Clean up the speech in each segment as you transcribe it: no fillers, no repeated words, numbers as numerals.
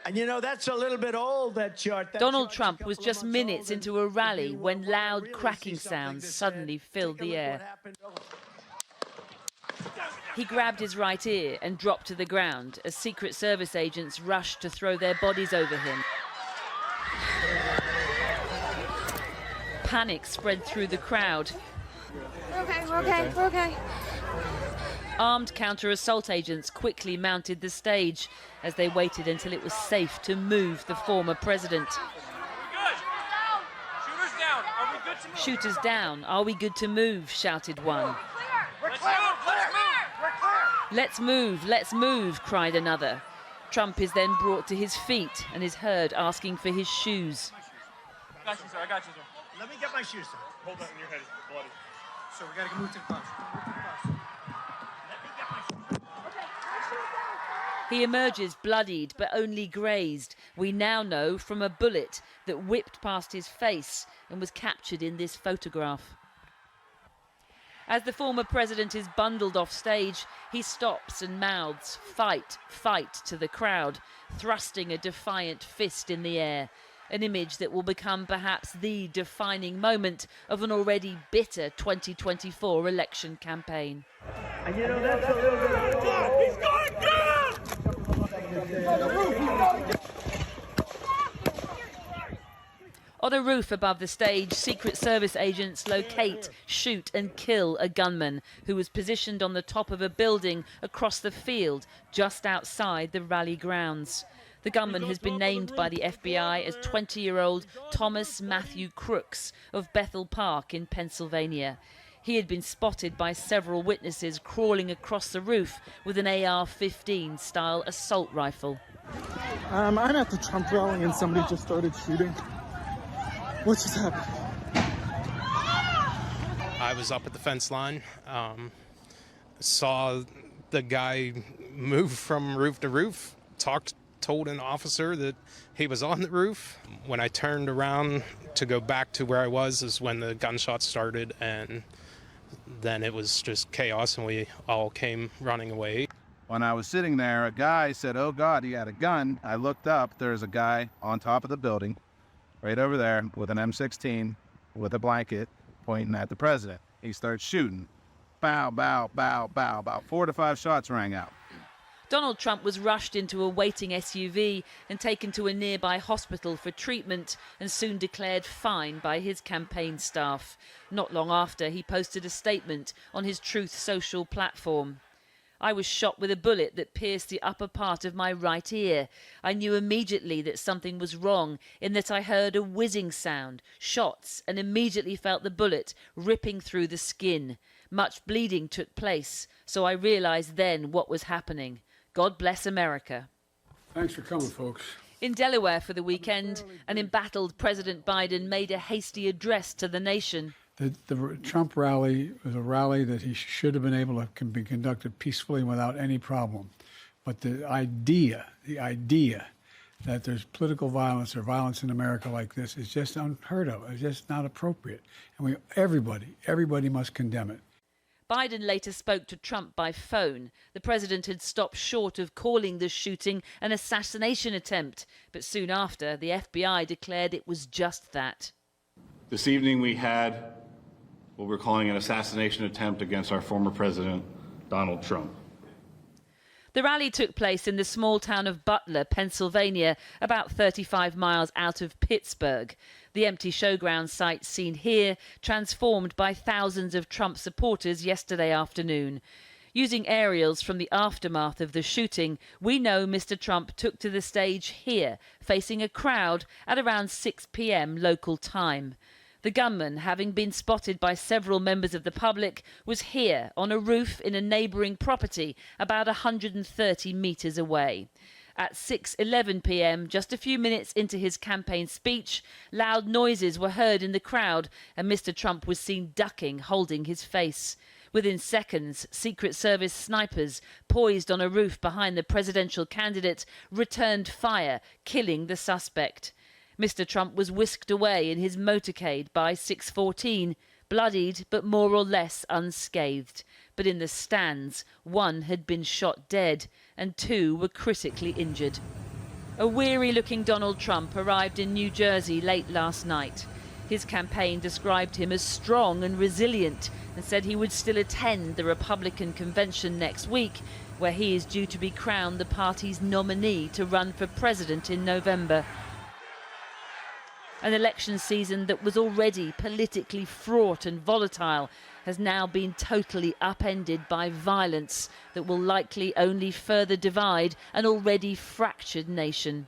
And you know, that's a little bit old, that chart. Donald Trump was just minutes into a rally when loud cracking sounds suddenly filled the air. He grabbed his right ear and dropped to the ground as Secret Service agents rushed to throw their bodies over him. Panic spread through the crowd. We're okay. Armed counter-assault agents quickly mounted the stage as they waited until it was safe to move the former president. Shooters down. Are we good to move? Shouted one. Let's move, cried another. Trump is then brought to his feet and is heard asking for his shoes. I got you, sir. Let me get my shoes, sir. Hold that in your head, it's bloody. So we gotta move to the bus. He emerges bloodied but only grazed. We now know from a bullet that whipped past his face and was captured in this photograph. As the former president is bundled off stage, he stops and mouths, "Fight, fight," to the crowd, thrusting a defiant fist in the air. An image that will become perhaps the defining moment of an already bitter 2024 election campaign. And you know, that's a little bit old. He's going down! On a roof above the stage, Secret Service agents locate, shoot and kill a gunman who was positioned on the top of a building across the field just outside the rally grounds. The gunman has been named by the FBI as 20-year-old Thomas Matthew Crooks of Bethel Park in Pennsylvania. He had been spotted by several witnesses crawling across the roof with an AR-15 style assault rifle. I'm at the Trump rally and somebody just started shooting. What just happened? I was up at the fence line, saw the guy move from roof to roof, told an officer that he was on the roof. When I turned around to go back to where I was is when the gunshots started, and then it was just chaos and we all came running away. When I was sitting there, a guy said, "Oh God, he had a gun." I looked up, there's a guy on top of the building, right over there, with an M16, with a blanket, pointing at the president. He starts shooting. Bow, bow, bow, bow, about 4 to 5 shots rang out. Donald Trump was rushed into a waiting SUV and taken to a nearby hospital for treatment and soon declared fine by his campaign staff. Not long after, he posted a statement on his Truth Social platform. "I was shot with a bullet that pierced the upper part of my right ear. I knew immediately that something was wrong in that I heard a whizzing sound, shots, and immediately felt the bullet ripping through the skin. Much bleeding took place, so I realized then what was happening. God bless America." Thanks for coming, folks. In Delaware for the weekend, an embattled President Biden made a hasty address to the nation. The Trump rally was a rally that he should have been able to be conducted peacefully without any problem. But the idea that there's political violence or violence in America like this is just unheard of. It's just not appropriate. And everybody must condemn it. Biden later spoke to Trump by phone. The president had stopped short of calling the shooting an assassination attempt, but soon after, the FBI declared it was just that. This evening we had what we're calling an assassination attempt against our former president, Donald Trump. The rally took place in the small town of Butler, Pennsylvania, about 35 miles out of Pittsburgh. The empty showground site seen here transformed by thousands of Trump supporters yesterday afternoon. Using aerials from the aftermath of the shooting, we know Mr. Trump took to the stage here, facing a crowd at around 6 p.m. local time. The gunman, having been spotted by several members of the public, was here on a roof in a neighbouring property about 130 metres away. At 6:11 p.m., just a few minutes into his campaign speech, loud noises were heard in the crowd and Mr. Trump was seen ducking, holding his face. Within seconds, Secret Service snipers poised on a roof behind the presidential candidate returned fire, killing the suspect. Mr. Trump was whisked away in his motorcade by 6:14, bloodied but more or less unscathed. But in the stands, one had been shot dead and 2 were critically injured. A weary-looking Donald Trump arrived in New Jersey late last night. His campaign described him as strong and resilient and said he would still attend the Republican convention next week, where he is due to be crowned the party's nominee to run for president in November. An election season that was already politically fraught and volatile has now been totally upended by violence that will likely only further divide an already fractured nation.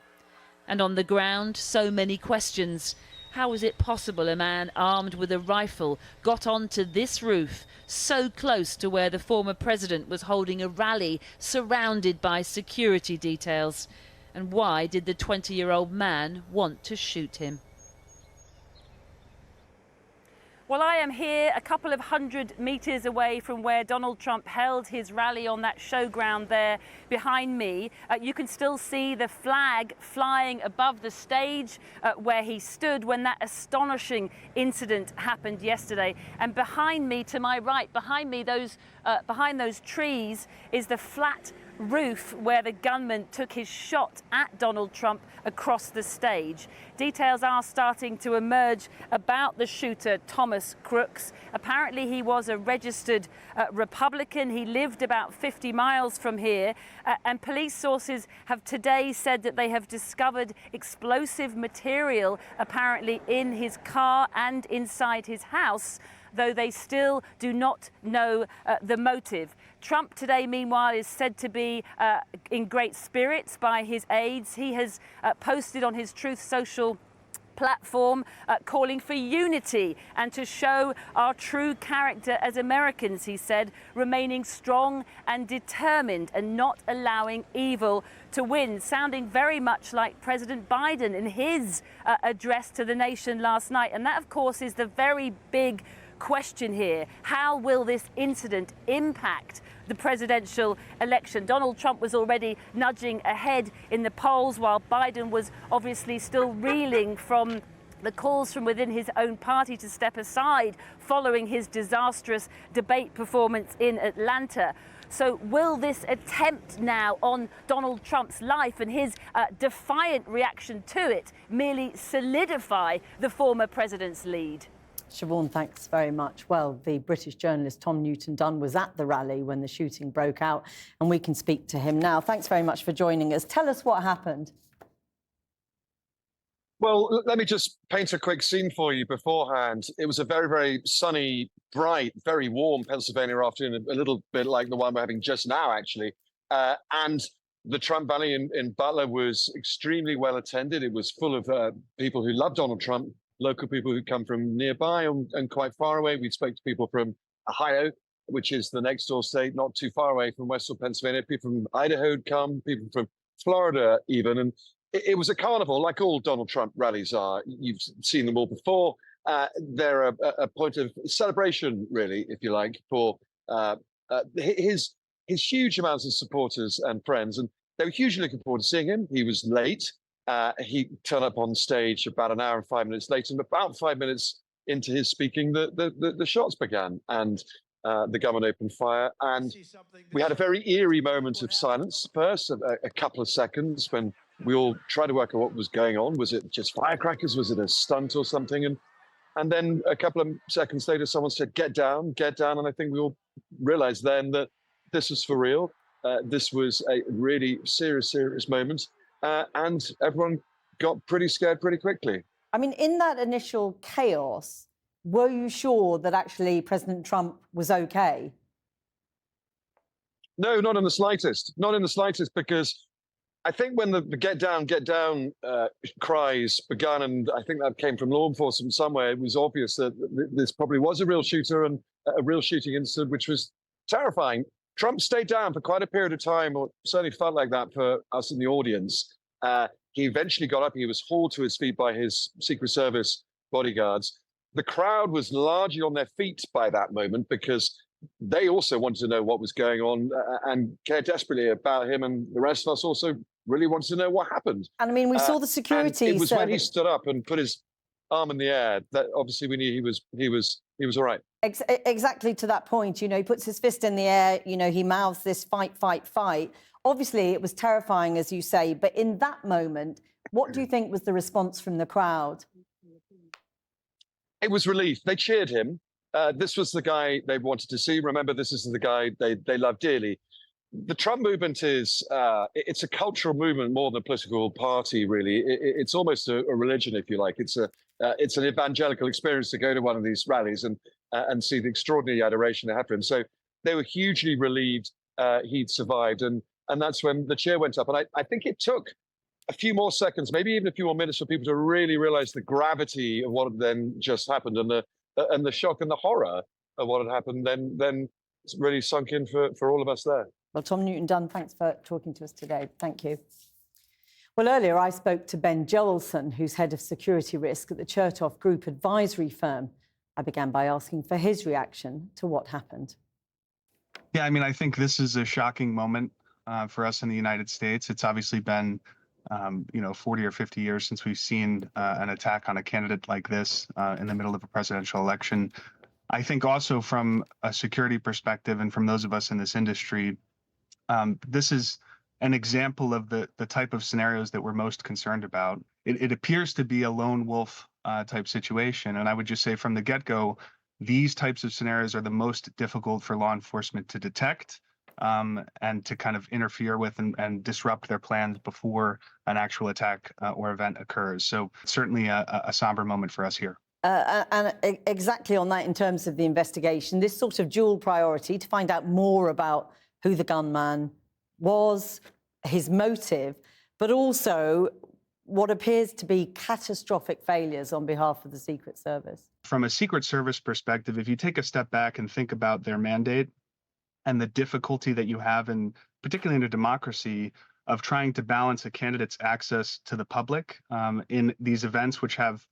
And on the ground, so many questions. How is it possible a man armed with a rifle got onto this roof, so close to where the former president was holding a rally surrounded by security details? And why did the 20-year-old man want to shoot him? Well, I am here a couple of 100 metres away from where Donald Trump held his rally on that showground there behind me. You can still see the flag flying above the stage where he stood when that astonishing incident happened yesterday. And behind me, to my right, behind me, behind those trees is the flat roof where the gunman took his shot at Donald Trump across the stage. Details are starting to emerge about the shooter, Thomas Crooks. Apparently he was a registered Republican. He lived about 50 miles from here, and police sources have today said that they have discovered explosive material apparently in his car and inside his house, though they still do not know the motive. Trump today, meanwhile, is said to be in great spirits by his aides. He has posted on his Truth Social platform calling for unity and to show our true character as Americans, he said, remaining strong and determined and not allowing evil to win, sounding very much like President Biden in his address to the nation last night. And that, of course, is the very big question here. How will this incident impact the presidential election? Donald Trump was already nudging ahead in the polls, while Biden was obviously still reeling from the calls from within his own party to step aside following his disastrous debate performance in Atlanta. So will this attempt now on Donald Trump's life and his defiant reaction to it merely solidify the former president's lead? Siobhan, thanks very much. Well, the British journalist Tom Newton-Dunn was at the rally when the shooting broke out, and we can speak to him now. Thanks very much for joining us. Tell us what happened. Well, let me just paint a quick scene for you beforehand. It was a very, very sunny, bright, very warm Pennsylvania afternoon, a little bit like the one we're having just now, actually. And the Trump rally in Butler was extremely well attended. It was full of people who love Donald Trump, local people who come from nearby and quite far away. We spoke to people from Ohio, which is the next door state, not too far away from Western Pennsylvania. People from Idaho had come, people from Florida even. And it was a carnival, like all Donald Trump rallies are. You've seen them all before. They're a point of celebration, really, if you like, for his huge amounts of supporters and friends. And they were hugely looking forward to seeing him. He was late. He turned up on stage about an hour and 5 minutes later, and about 5 minutes into his speaking, the shots began, and the gunman opened fire. And we had a very eerie moment of silence first, a couple of seconds, when we all tried to work out what was going on. Was it just firecrackers? Was it a stunt or something? And then a couple of seconds later, someone said, get down, get down. And I think we all realized then that this was for real. This was a really serious, serious moment. And everyone got pretty scared pretty quickly. I mean, in that initial chaos, were you sure that actually President Trump was okay? No, not in the slightest. Not in the slightest, because I think when the get down cries began, and I think that came from law enforcement somewhere, it was obvious that this probably was a real shooter and a real shooting incident, which was terrifying. Trump stayed down for quite a period of time, or certainly felt like that for us in the audience. He eventually got up. He was hauled to his feet by his Secret Service bodyguards. The crowd was largely on their feet by that moment because they also wanted to know what was going on and cared desperately about him. And the rest of us also really wanted to know what happened. And I mean, we saw the security. It was when he stood up and put his arm in the air that obviously we knew he was all right. Exactly to that point, you know, he puts his fist in the air, you know, he mouths this fight, fight, fight. Obviously, it was terrifying, as you say, but in that moment, what do you think was the response from the crowd? It was relief. They cheered him. This was the guy they wanted to see. Remember, this is the guy they love dearly. The Trump movement is it's a cultural movement more than a political party, really. It's almost a religion, if you like. It's an evangelical experience to go to one of these rallies and see the extraordinary adoration they have for him. So they were hugely relieved he'd survived, and that's when the cheer went up. And I think it took a few more seconds, maybe even a few more minutes, for people to really realize the gravity of what had then just happened, and the shock and the horror of what had happened. Then it's really sunk in for all of us there. Well, Tom Newton-Dunn, thanks for talking to us today. Thank you. Well, earlier I spoke to Ben Joelson, who's head of security risk at the Chertoff Group advisory firm. I began by asking for his reaction to what happened. Yeah, I mean, I think this is a shocking moment for us in the United States. It's obviously been 40 or 50 years since we've seen an attack on a candidate like this in the middle of a presidential election. I think also from a security perspective and from those of us in this industry, this is an example of the type of scenarios that we're most concerned about. It appears to be a lone wolf type situation. And I would just say from the get-go, these types of scenarios are the most difficult for law enforcement to detect and to kind of interfere with and disrupt their plans before an actual attack or event occurs. So certainly a somber moment for us here. And exactly on that, in terms of the investigation, this sort of dual priority to find out more about who the gunman was, his motive, but also what appears to be catastrophic failures on behalf of the Secret Service. From a Secret Service perspective, if you take a step back and think about their mandate and the difficulty that you have, in particularly in a democracy, of trying to balance a candidate's access to the public in these events which have,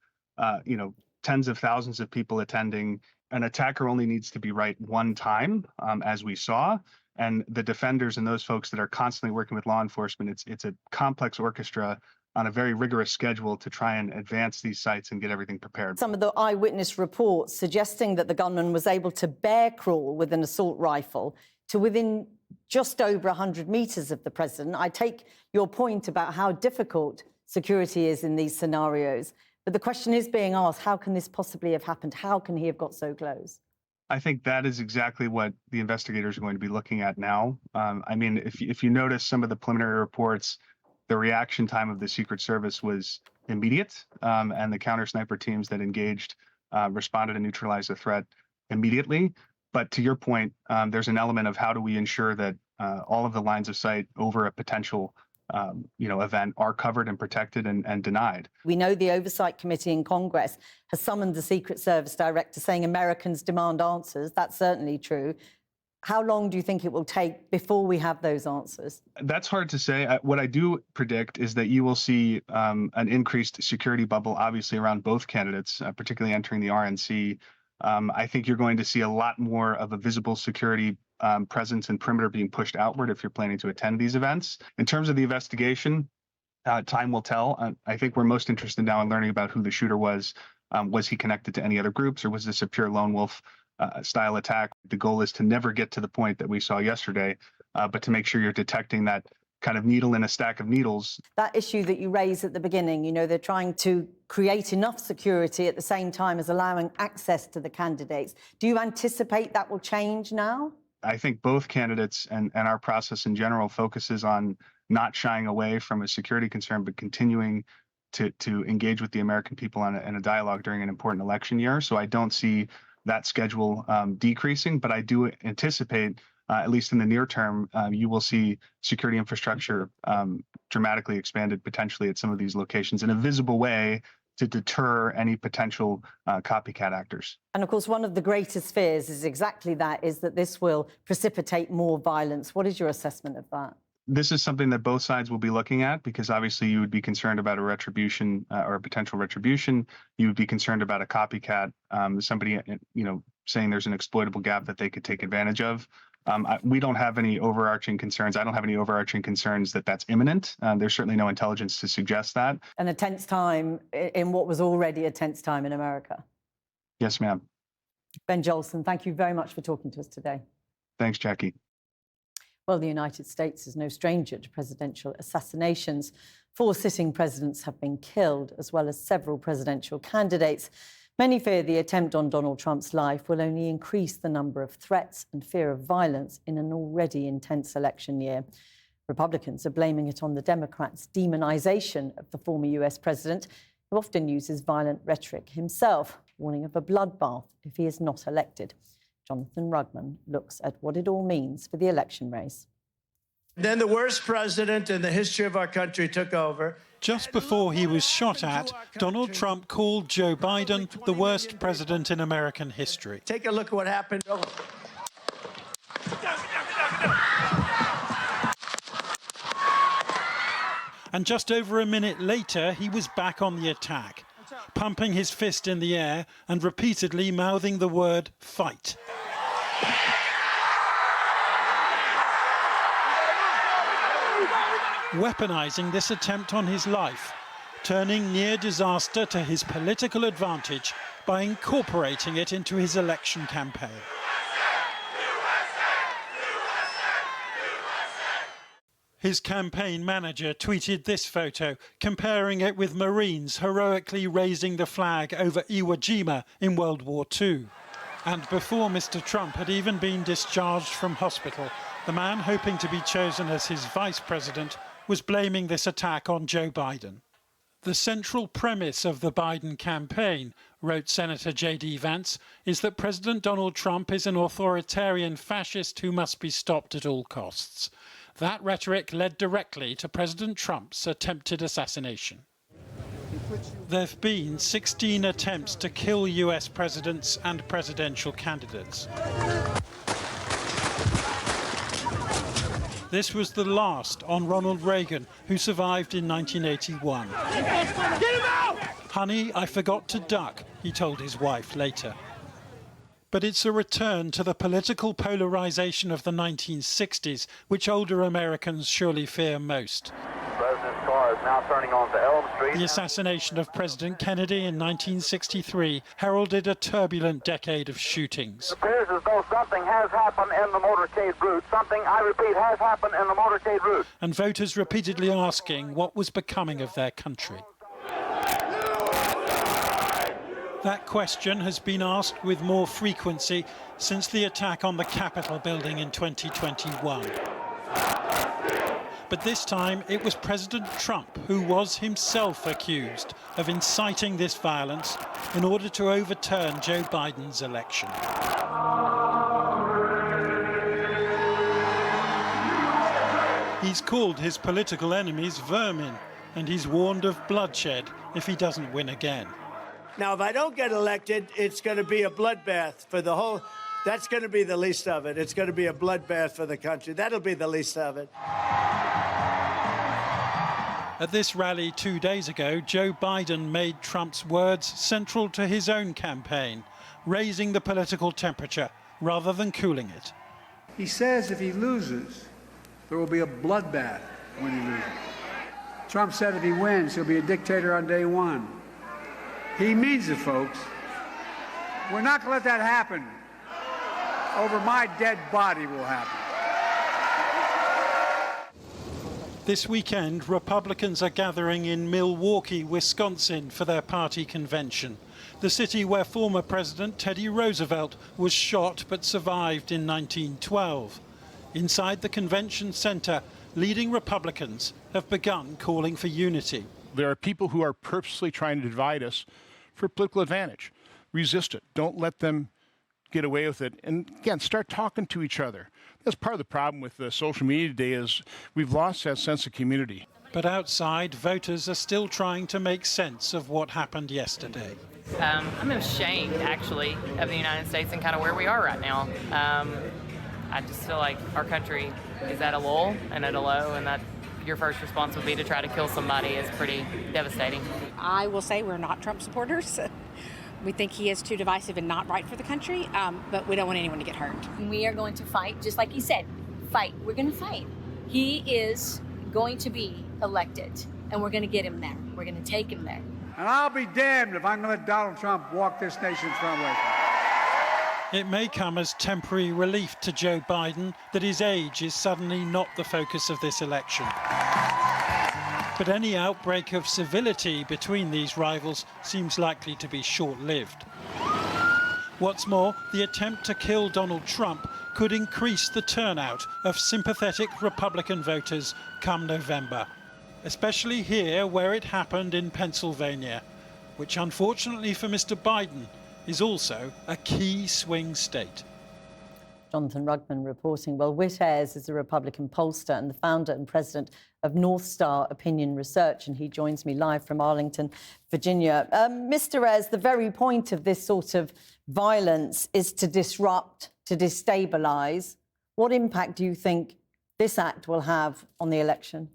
tens of thousands of people attending, an attacker only needs to be right one time, as we saw. And the defenders and those folks that are constantly working with law enforcement, it's a complex orchestra on a very rigorous schedule to try and advance these sites and get everything prepared. Some of the eyewitness reports suggesting that the gunman was able to bear crawl with an assault rifle to within just over 100 meters of the president. I take your point about how difficult security is in these scenarios. But the question is being asked, how can this possibly have happened? How can he have got so close? I think that is exactly what the investigators are going to be looking at now. I mean, if you notice some of the preliminary reports, the reaction time of the Secret Service was immediate, and the counter sniper teams that engaged responded and neutralized the threat immediately. But to your point, there's an element of how do we ensure that all of the lines of sight over a potential event are covered and protected and denied. We know the Oversight Committee in Congress has summoned the Secret Service director saying Americans demand answers. That's certainly true. How long do you think it will take before we have those answers? That's hard to say. What I do predict is that you will see an increased security bubble, obviously, around both candidates, particularly entering the RNC. I think you're going to see a lot more of a visible security presence and perimeter being pushed outward if you're planning to attend these events. In terms of the investigation, time will tell. I think we're most interested now in learning about who the shooter was. Was he connected to any other groups, or was this a pure lone wolf style attack? The goal is to never get to the point that we saw yesterday, but to make sure you're detecting that kind of needle in a stack of needles. That issue that you raised at the beginning, they're trying to create enough security at the same time as allowing access to the candidates. Do you anticipate that will change now? I think both candidates and our process in general focuses on not shying away from a security concern, but continuing to engage with the American people in a dialogue during an important election year. So I don't see that schedule decreasing, but I do anticipate, at least in the near term, you will see security infrastructure dramatically expanded potentially at some of these locations in a visible way to deter any potential copycat actors. And of course, one of the greatest fears is exactly that, is that this will precipitate more violence. What is your assessment of that? This is something that both sides will be looking at, because obviously you would be concerned about a retribution or a potential retribution. You would be concerned about a copycat, somebody, saying there's an exploitable gap that they could take advantage of. We don't have any overarching concerns. I don't have any overarching concerns that that's imminent. There's certainly no intelligence to suggest that. And a tense time in what was already a tense time in America. Yes, ma'am. Ben Joelson, thank you very much for talking to us today. Thanks, Jackie. Well, the United States is no stranger to presidential assassinations. 4 sitting presidents have been killed, as well as several presidential candidates. Many fear the attempt on Donald Trump's life will only increase the number of threats and fear of violence in an already intense election year. Republicans are blaming it on the Democrats' demonization of the former US president, who often uses violent rhetoric himself, warning of a bloodbath if he is not elected. Jonathan Rugman looks at what it all means for the election race. Then the worst president in the history of our country took over. Just before he was shot at, Donald Trump called Joe Biden the worst president in American history. Take a look at what happened. And just over a minute later, he was back on the attack, pumping his fist in the air and repeatedly mouthing the word fight. Weaponizing this attempt on his life, turning near disaster to his political advantage by incorporating it into his election campaign. His campaign manager tweeted this photo, comparing it with Marines heroically raising the flag over Iwo Jima in World War II. And before Mr. Trump had even been discharged from hospital, the man hoping to be chosen as his vice president was blaming this attack on Joe Biden. The central premise of the Biden campaign, wrote Senator J.D. Vance, is that President Donald Trump is an authoritarian fascist who must be stopped at all costs. That rhetoric led directly to President Trump's attempted assassination. There have been 16 attempts to kill US presidents and presidential candidates. This was the last on Ronald Reagan, who survived in 1981. Get him out! Honey, I forgot to duck, he told his wife later. But it's a return to the political polarization of the 1960s, which older Americans surely fear most. President's car is now turning onto Elm Street. The assassination of President Kennedy in 1963 heralded a turbulent decade of shootings. It appears as though something has happened in the motorcade route. Something, I repeat, has happened in the motorcade route. And voters repeatedly asking what was becoming of their country. That question has been asked with more frequency since the attack on the Capitol building in 2021. But this time it was President Trump who was himself accused of inciting this violence in order to overturn Joe Biden's election. He's called his political enemies vermin, and he's warned of bloodshed if he doesn't win again. Now, if I don't get elected, it's going to be a bloodbath for the whole... That's going to be the least of it. It's going to be a bloodbath for the country. That'll be the least of it. At this rally 2 days ago, Joe Biden made Trump's words central to his own campaign, raising the political temperature rather than cooling it. He says if he loses, there will be a bloodbath when he loses. Trump said if he wins, he'll be a dictator on day one. He means it, folks. We're not going to let that happen. Over my dead body will happen. This weekend, Republicans are gathering in Milwaukee, Wisconsin for their party convention, the city where former President Teddy Roosevelt was shot but survived in 1912. Inside the convention center, leading Republicans have begun calling for unity. There are people who are purposely trying to divide us for political advantage. Resist it. Don't let them get away with it. And again, start talking to each other. That's part of the problem with social media today is we've lost that sense of community. But outside, voters are still trying to make sense of what happened yesterday. I'm ashamed, actually, of the United States and kind of where we are right now. I just feel like our country is at a lull and at a low, and that your first response would be to try to kill somebody is pretty devastating. I will say we're not Trump supporters. We think he is too divisive and not right for the country, but we don't want anyone to get hurt. We are going to fight, just like he said, fight. We're going to fight. He is going to be elected, and we're going to get him there. We're going to take him there. And I'll be damned if I'm going to let Donald Trump walk this nation's runway. It may come as temporary relief to Joe Biden that his age is suddenly not the focus of this election. But any outbreak of civility between these rivals seems likely to be short-lived. What's more, the attempt to kill Donald Trump could increase the turnout of sympathetic Republican voters come November, especially here where it happened in Pennsylvania, which unfortunately for Mr. Biden is also a key swing state. Jonathan Rugman reporting. Well, Whit Ayres is a Republican pollster and the founder and president of North Star Opinion Research, and he joins me live from Arlington, Virginia. Mr. Ayres, the very point of this sort of violence is to disrupt, to destabilise. What impact do you think this act will have on the election?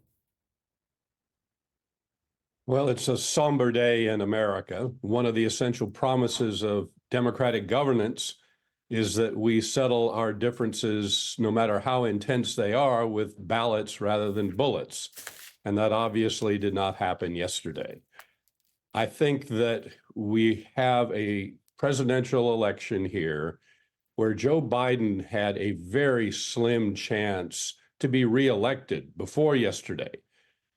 Well, it's a somber day in America. One of the essential promises of democratic governance is that we settle our differences, no matter how intense they are, with ballots rather than bullets. And that obviously did not happen yesterday. I think that we have a presidential election here where Joe Biden had a very slim chance to be reelected before yesterday.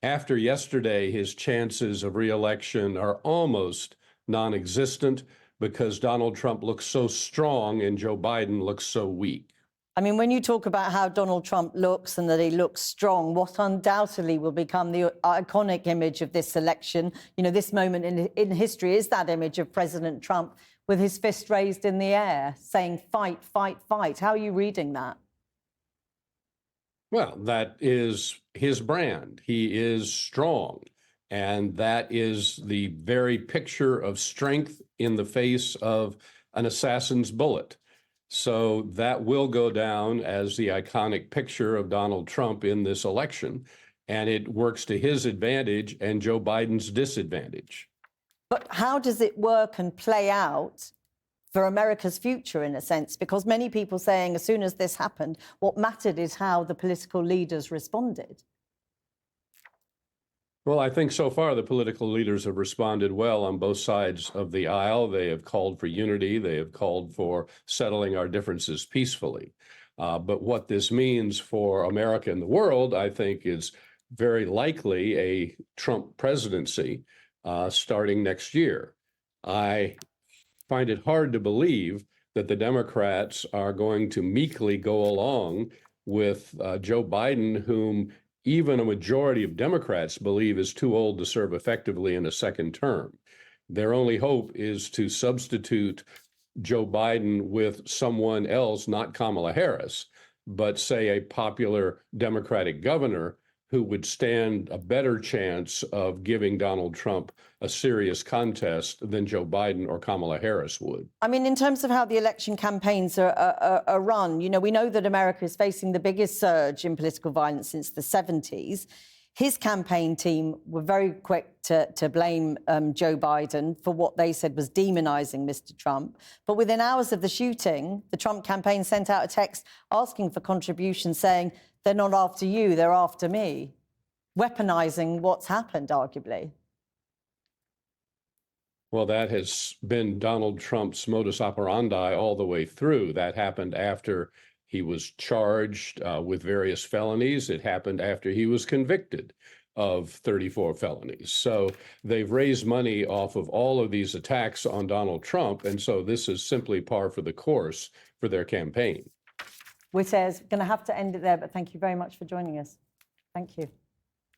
After yesterday, his chances of reelection are almost non-existent because Donald Trump looks so strong and Joe Biden looks so weak. I mean, when you talk about how Donald Trump looks and that he looks strong, what undoubtedly will become the iconic image of this election, you know, this moment in history is that image of President Trump with his fist raised in the air saying, fight, fight, fight. How are you reading that? Well, that is his brand. He is strong. And that is the very picture of strength in the face of an assassin's bullet. So that will go down as the iconic picture of Donald Trump in this election. And it works to his advantage and Joe Biden's disadvantage. But how does it work and play out for America's future, in a sense? Because many people saying as soon as this happened, what mattered is how the political leaders responded. Well, I think so far the political leaders have responded well on both sides of the aisle. They have called for unity. They have called for settling our differences peacefully. But what this means for America and the world, I think, is very likely a Trump presidency starting next year. I find it hard to believe that the Democrats are going to meekly go along with Joe Biden, whom even a majority of Democrats believe is too old to serve effectively in a second term. Their only hope is to substitute Joe Biden with someone else, not Kamala Harris, but say a popular Democratic governor who would stand a better chance of giving Donald Trump a serious contest than Joe Biden or Kamala Harris would. I mean, in terms of how the election campaigns are run, you know, we know that America is facing the biggest surge in political violence since the 70s. His campaign team were very quick to blame Joe Biden for what they said was demonizing Mr. Trump. But within hours of the shooting, the Trump campaign sent out a text asking for contributions, saying, they're not after you, they're after me, weaponizing what's happened, arguably. Well, that has been Donald Trump's modus operandi all the way through. That happened after he was charged with various felonies. It happened after he was convicted of 34 felonies. So they've raised money off of all of these attacks on Donald Trump. And so this is simply par for the course for their campaign. Whit Ayres, going to have to end it there, but thank you very much for joining us. Thank you.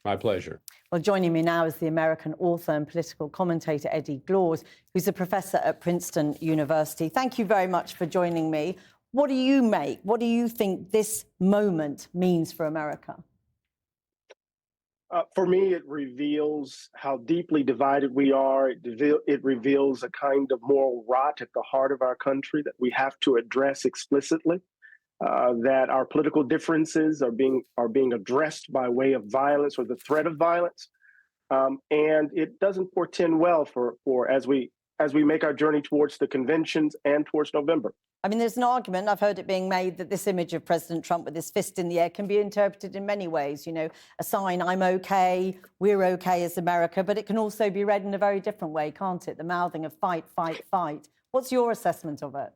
My pleasure. Well, joining me now is the American author and political commentator Eddie Glaude, who's a professor at Princeton University. Thank you very much for joining me. What do you make? What do you think this moment means for America? For me, it reveals how deeply divided we are. It reveals a kind of moral rot at the heart of our country that we have to address explicitly. That our political differences are being addressed by way of violence or the threat of violence, and it doesn't portend well for as we make our journey towards the conventions and towards November. I mean, there's an argument, I've heard it being made, that this image of President Trump with his fist in the air can be interpreted in many ways. You know, a sign, I'm okay, we're okay as America, but it can also be read in a very different way, can't it? The mouthing of fight, fight, fight. What's your assessment of it?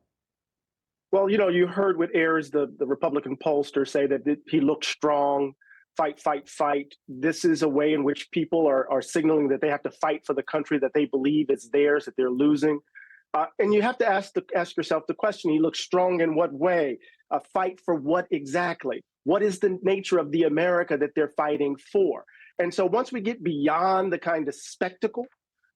Well, you heard what Ayers, the Republican pollster, say that he looked strong, fight, fight, fight. This is a way in which people are signaling that they have to fight for the country that they believe is theirs, that they're losing. And you have to ask yourself the question, he looks strong in what way? Fight for what exactly? What is the nature of the America that they're fighting for? And so once we get beyond the kind of spectacle,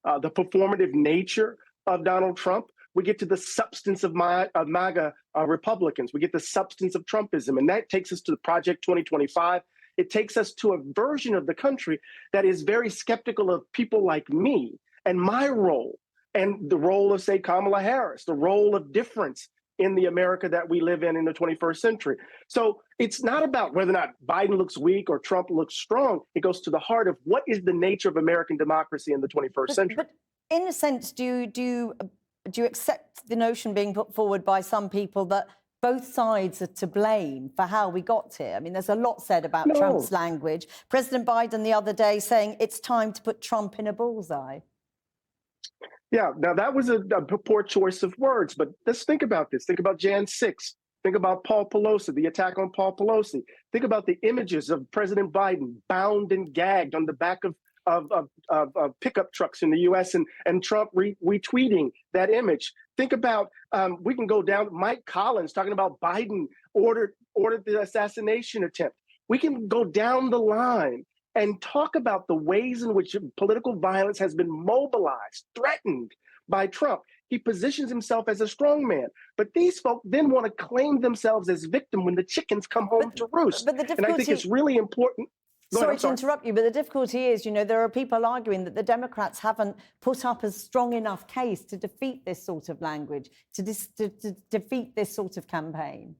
the performative nature of Donald Trump, we get to the substance of MAGA Republicans. We get the substance of Trumpism. And that takes us to the Project 2025. It takes us to a version of the country that is very skeptical of people like me and my role and the role of, say, Kamala Harris, the role of difference in the America that we live in the 21st century. So it's not about whether or not Biden looks weak or Trump looks strong. It goes to the heart of what is the nature of American democracy in the 21st century. But in a sense, do you accept the notion being put forward by some people that both sides are to blame for how we got here? I mean, there's a lot said about Trump's language. President Biden the other day saying it's time to put Trump in a bullseye. Yeah, now that was a poor choice of words, but let's think about this. Think about Jan 6. Think about Paul Pelosi, the attack on Paul Pelosi. Think about the images of President Biden bound and gagged on the back of pickup trucks in the U.S. and Trump retweeting that image. Think about, we can go down, Mike Collins talking about Biden ordered the assassination attempt. We can go down the line and talk about the ways in which political violence has been mobilized, threatened by Trump. He positions himself as a strong man. But these folk then want to claim themselves as victim when the chickens come home to roost. But the difficulty, and I think it's really important. Sorry to interrupt you, but the difficulty is, there are people arguing that the Democrats haven't put up a strong enough case to defeat this sort of language, to defeat this sort of campaign.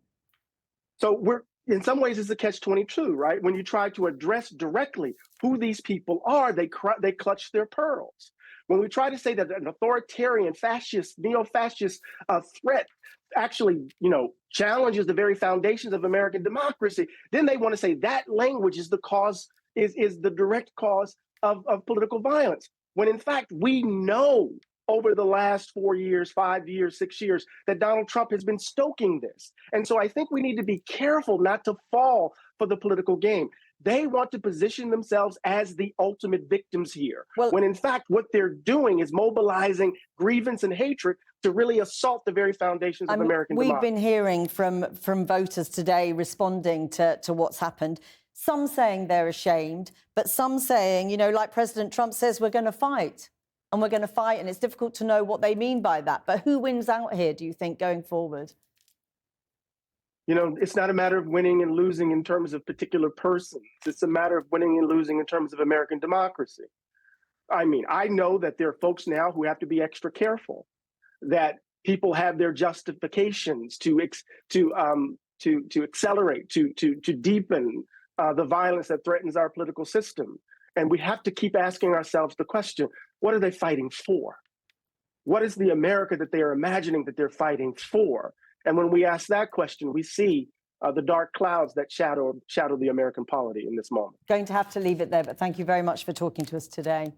So in some ways, it's a catch-22, right? When you try to address directly who these people are, they clutch their pearls. When we try to say that an authoritarian, fascist, neo-fascist threat actually, challenges the very foundations of American democracy, then they want to say that language is the cause, is the direct cause of political violence. When in fact, we know over the last 4 years, 5 years, 6 years, that Donald Trump has been stoking this. And so I think we need to be careful not to fall for the political game. They want to position themselves as the ultimate victims here, when in fact, what they're doing is mobilizing grievance and hatred to really assault the very foundations of American democracy. We've been hearing from voters today responding to what's happened. Some saying they're ashamed, but some saying, like President Trump says, we're going to fight. And we're going to fight, and it's difficult to know what they mean by that. But who wins out here, do you think, going forward? It's not a matter of winning and losing in terms of particular persons. It's a matter of winning and losing in terms of American democracy. I mean, I know that there are folks now who have to be extra careful, that people have their justifications to accelerate, to deepen the violence that threatens our political system. And we have to keep asking ourselves the question, what are they fighting for? What is the America that they are imagining that they're fighting for? And when we ask that question, we see the dark clouds that shadow the American polity in this moment. Going to have to leave it there, but thank you very much for talking to us today.